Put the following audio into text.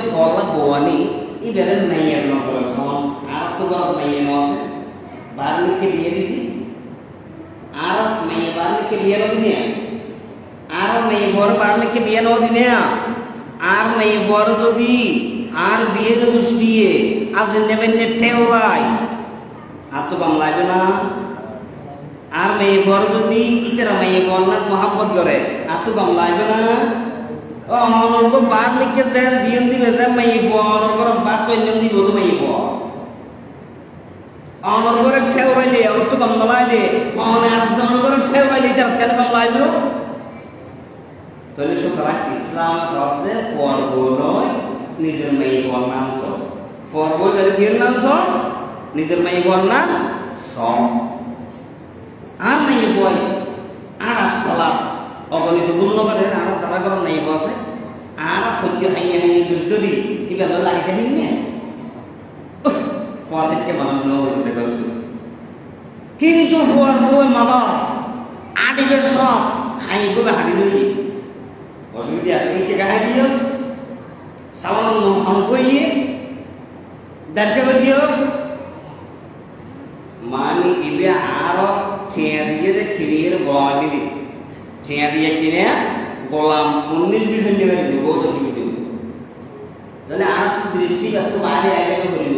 ফলা গোয়ানি ইবেরে মাইয়ের নজর সমান আর তো গরম মাইয়ে নছে বার্মিকে বিয়ে দিদি আর মাইয়ে বার্মিকে বিয়ে দিনে আর মাইয়ে বড় বার্মিকে বিয়ে দিনে আর মাইয়ে বড় যদি আর বিয়ে গোষ্ঠীয়ে আজ নেবেন ঠেওয়াই আর তো কম লাগবে না আর মেয়ে বড় যদি ইতারা মেয়ে বন্যার মোহাম্মত করে আর তো কম লাগবে না ও অনর্ব বাদ লিখে দেন দিন দিবে যে মেয়ে অনর্ব বাদ কইলেন দিব মেয়ে অনর্বরে ঠেওয়াইলে আর তো কম লাগাইলে অনে আর অনর্বরে ঠেওয়াইলে তার কেন কম লাগলো তাহলে সুতরাং ইসলাম ধর্মে পর্ব নয় নিজের মেয়ে বন্যান সব পর্ব বিয়ের নাম সব নিজের মেয়ে বন্যান সব আর মেয়ে বই আর সালাম অগণিত গুণনগরের আর যারা করার নেই বসে আর সত্য হাইয়ে হাইয়ে দুষ্টি এবার লাগিতে হাইয়ে ফসিটকে মানানো হতে পারবে কিন্তু পর্ব মানা আদিকে সব খাইব হাড়ি ধরি অসুবিধা আছে কি গায়ে দিয়স সামান্য হাম করিয়ে দেখতে দিয়স মানি দিবে আর ঠেয়া দিয়ে যে খিরিয়ের গোলাম দিবি ঠেয়া দিয়ে কিনে গোলাম 19-20 নেবে বহুত অসুবিধা তাহলে আর দৃষ্টি একটু বাইরে একে করিব